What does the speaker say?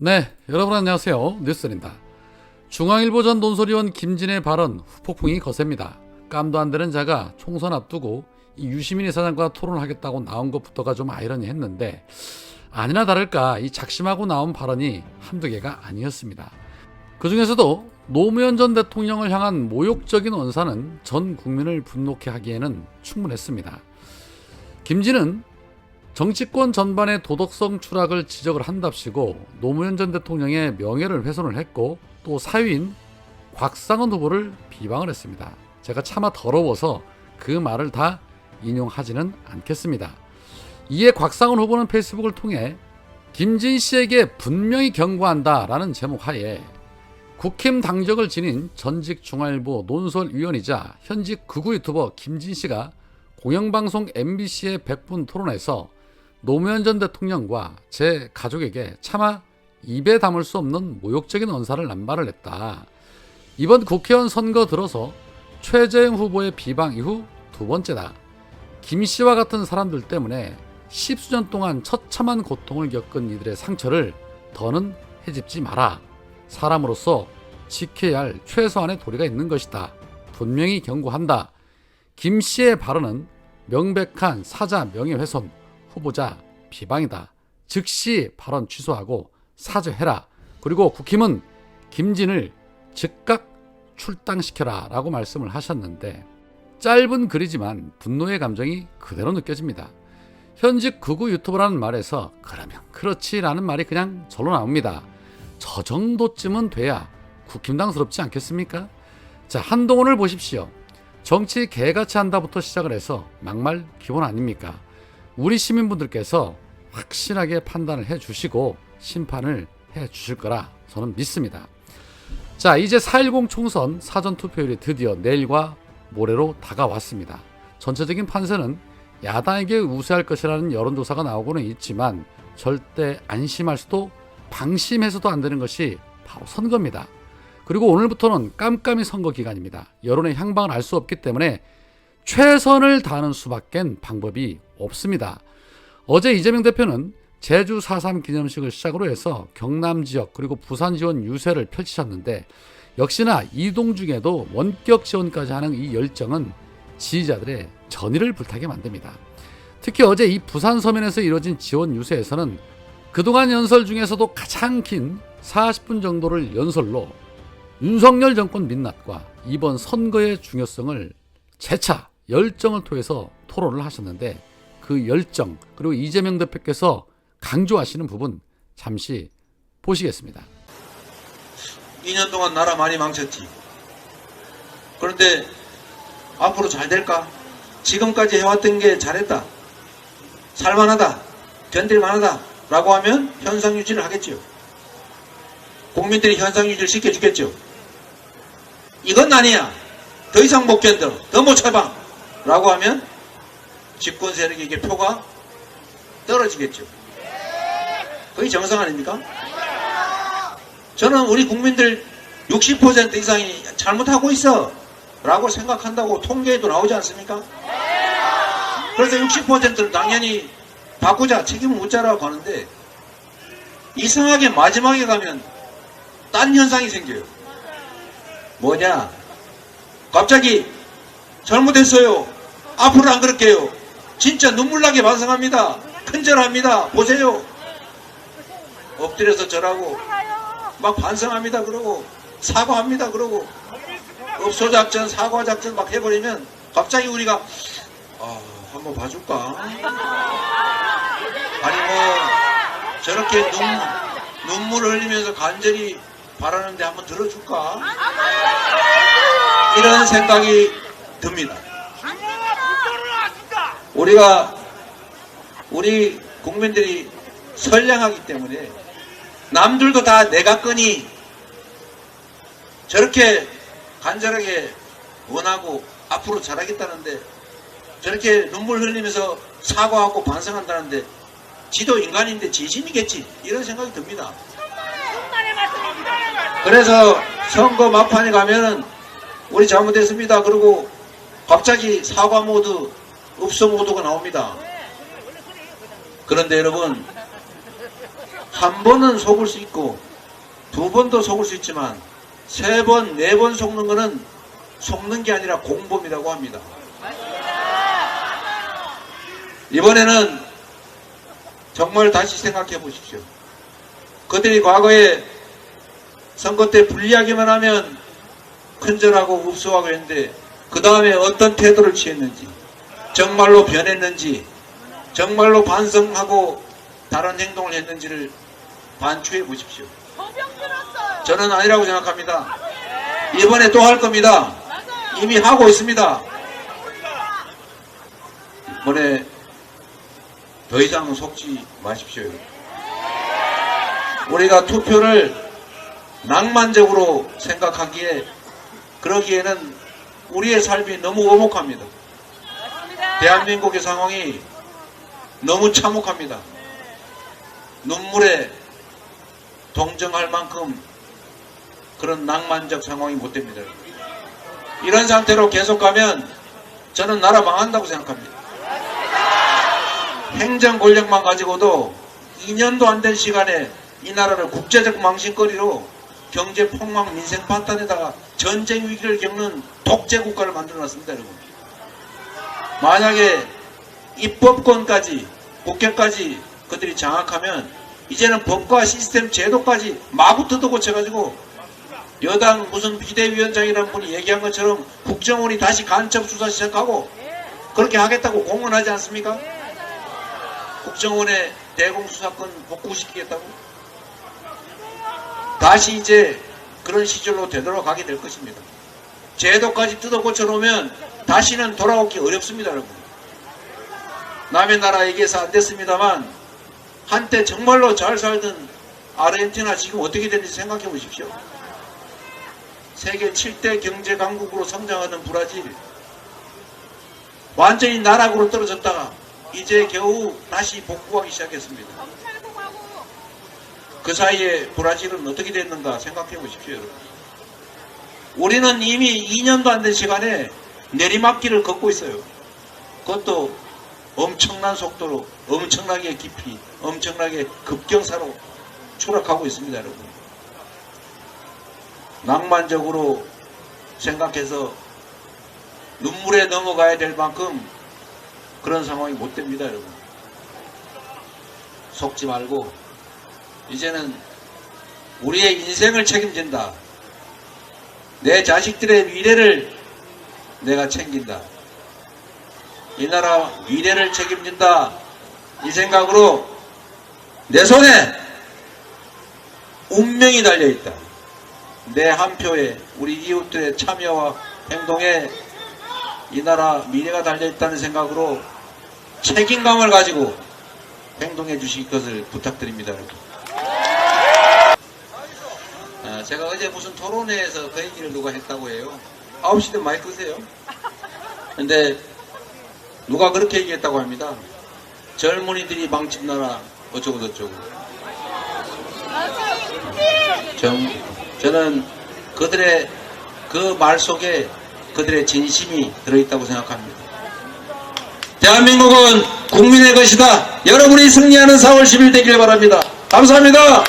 네, 여러분 안녕하세요. 뉴스입니다. 중앙일보 전 논설위원 김진의 발언 후폭풍이 거셉니다. 깜도 안 되는 자가 총선 앞두고 이 유시민 이사장과 토론하겠다고 나온 것부터가 좀 아이러니했는데 아니나 다를까 이 작심하고 나온 발언이 한두 개가 아니었습니다. 그 중에서도 노무현 전 대통령을 향한 모욕적인 언사는 전 국민을 분노케 하기에는 충분했습니다. 김진은 정치권 전반의 도덕성 추락을 지적을 한답시고 노무현 전 대통령의 명예를 훼손을 했고 또 사위인 곽상은 후보를 비방을 했습니다. 제가 차마 더러워서 그 말을 다 인용하지는 않겠습니다. 이에 곽상은 후보는 페이스북을 통해 김진 씨에게 분명히 경고한다라는 제목 하에 국힘 당적을 지닌 전직 중앙일보 논설위원이자 현직 극우 유튜버 김진 씨가 공영방송 MBC의 100분 토론에서 노무현 전 대통령과 제 가족에게 차마 입에 담을 수 없는 모욕적인 언사를 남발을 했다. 이번 국회의원 선거 들어서 최재형 후보의 비방 이후 두 번째다. 김 씨와 같은 사람들 때문에 십수년 동안 처참한 고통을 겪은 이들의 상처를 더는 헤집지 마라. 사람으로서 지켜야 할 최소한의 도리가 있는 것이다. 분명히 경고한다. 김 씨의 발언은 명백한 사자 명예훼손, 후보자 비방이다. 즉시 발언 취소하고 사죄해라. 그리고 국힘은 김진을 즉각 출당시켜라 라고 말씀을 하셨는데 짧은 글이지만 분노의 감정이 그대로 느껴집니다. 현직 극우 유튜버라는 말에서 그러면 그렇지 라는 말이 그냥 절로 나옵니다. 저 정도쯤은 돼야 국힘당스럽지 않겠습니까? 자, 한동훈을 보십시오. 정치 개같이 한다부터 시작을 해서 막말 기본 아닙니까? 우리 시민분들께서 확실하게 판단을 해주시고 심판을 해주실 거라 저는 믿습니다. 자, 이제 4.10 총선 사전투표율이 드디어 내일과 모레로 다가왔습니다. 전체적인 판세는 야당에게 우세할 것이라는 여론조사가 나오고는 있지만 절대 안심할 수도 방심해서도 안 되는 것이 바로 선거입니다. 그리고 오늘부터는 깜깜이 선거 기간입니다. 여론의 향방을 알 수 없기 때문에 최선을 다하는 수밖에 방법이 없습니다. 어제 이재명 대표는 제주 4.3 기념식을 시작으로 해서 경남 지역 그리고 부산 지원 유세를 펼치셨는데 역시나 이동 중에도 원격 지원까지 하는 이 열정은 지지자들의 전의를 불타게 만듭니다. 특히 어제 이 부산 서면에서 이뤄진 지원 유세에서는 그동안 연설 중에서도 가장 긴 40분 정도를 연설로 윤석열 정권 민낯과 이번 선거의 중요성을 재차 열정을 통해서 토론을 하셨는데 그 열정 그리고 이재명 대표께서 강조하시는 부분 잠시 보시겠습니다. 2년 동안 나라 많이 망쳤지. 그런데 앞으로 잘 될까? 지금까지 해왔던 게 잘했다. 살만하다. 견딜만하다. 라고 하면 현상 유지를 하겠죠. 국민들이 현상 유지를 시켜주겠죠. 이건 아니야. 더 이상 못 견뎌. 더 못 참아. 라고 하면 집권 세력에게 표가 떨어지겠죠. 그게 정상 아닙니까? 저는 우리 국민들 60% 이상이 잘못하고 있어 라고 생각한다고 통계에도 나오지 않습니까? 그래서 60%는 당연히 바꾸자, 책임을 묻자라고 하는데 이상하게 마지막에 가면 딴 현상이 생겨요. 뭐냐? 갑자기 잘못했어요. 앞으로 안 그럴게요. 진짜 눈물나게 반성합니다. 큰절합니다. 보세요. 엎드려서 절하고 막 반성합니다. 그러고 사과합니다. 그러고 업소작전, 사과작전 막 해버리면 갑자기 우리가 한번 봐줄까? 아니 뭐 저렇게 눈물을 흘리면서 간절히 바라는데 한번 들어줄까? 이런 생각이 듭니다. 우리 국민들이 선량하기 때문에 남들도 다 내가 끄니 저렇게 간절하게 원하고 앞으로 잘하겠다는데 저렇게 눈물 흘리면서 사과하고 반성한다는데 지도 인간인데 지심이겠지 이런 생각이 듭니다. 그래서 선거 막판에 가면은 우리 잘못했습니다. 그리고 갑자기 사과 모드, 읍소 모드가 나옵니다. 그런데 여러분 한 번은 속을 수 있고 두 번도 속을 수 있지만 세 번, 네 번 속는 거는 속는 게 아니라 공범이라고 합니다. 이번에는 정말 다시 생각해 보십시오. 그들이 과거에 선거 때 불리하기만 하면 큰절하고 흡수하고 했는데 그 다음에 어떤 태도를 취했는지, 정말로 변했는지, 정말로 반성하고 다른 행동을 했는지를 반추해 보십시오. 저는 아니라고 생각합니다. 이번에 또 할 겁니다. 이미 하고 있습니다. 이번에 더 이상 속지 마십시오. 우리가 투표를 낭만적으로 생각하기에 그러기에는 우리의 삶이 너무 오목합니다. 대한민국의 상황이 너무 참혹합니다. 눈물에 동정할 만큼 그런 낭만적 상황이 못 됩니다. 이런 상태로 계속 가면 저는 나라 망한다고 생각합니다. 행정 권력만 가지고도 2년도 안 된 시간에 이 나라를 국제적 망신거리로 경제 폭망, 민생 파탄에다가 전쟁 위기를 겪는 독재 국가를 만들어놨습니다, 여러분. 만약에 입법권까지, 국회까지 그들이 장악하면 이제는 법과 시스템, 제도까지 마구 뜯어고쳐가지고 여당 무슨 비대위원장이라는 분이 얘기한 것처럼 국정원이 다시 간첩 수사 시작하고 그렇게 하겠다고 공언하지 않습니까? 국정원의 대공수사권 복구시키겠다고? 다시 이제 그런 시절로 되돌아가게 될 것입니다. 제도까지 뜯어고쳐 놓으면 다시는 돌아오기 어렵습니다, 여러분. 남의 나라 얘기해서 안 됐습니다만 한때 정말로 잘 살던 아르헨티나 지금 어떻게 되는지 생각해 보십시오. 세계 7대 경제 강국으로 성장하는 브라질, 완전히 나락으로 떨어졌다가 이제 겨우 다시 복구하기 시작했습니다. 그 사이에 브라질은 어떻게 됐는가 생각해 보십시오, 여러분. 우리는 이미 2년도 안 된 시간에 내리막길을 걷고 있어요. 그것도 엄청난 속도로, 엄청나게 깊이, 엄청나게 급경사로 추락하고 있습니다, 여러분. 낭만적으로 생각해서 눈물에 넘어가야 될 만큼 그런 상황이 못 됩니다, 여러분. 속지 말고 이제는 우리의 인생을 책임진다. 내 자식들의 미래를 내가 챙긴다. 이 나라 미래를 책임진다. 이 생각으로 내 손에 운명이 달려있다. 내 한 표에 우리 이웃들의 참여와 행동에 이 나라 미래가 달려있다는 생각으로 책임감을 가지고 행동해 주실 것을 부탁드립니다, 여러분. 제가 어제 무슨 토론회에서 그 얘기를 누가 했다고 해요. 9시 때 마이크 끄세요. 근데 누가 그렇게 얘기했다고 합니다. 젊은이들이 망친 나라 어쩌고 저쩌고. 저는 그들의 그 말 속에 그들의 진심이 들어있다고 생각합니다. 대한민국은 국민의 것이다. 여러분이 승리하는 4월 10일 되길 바랍니다. 감사합니다.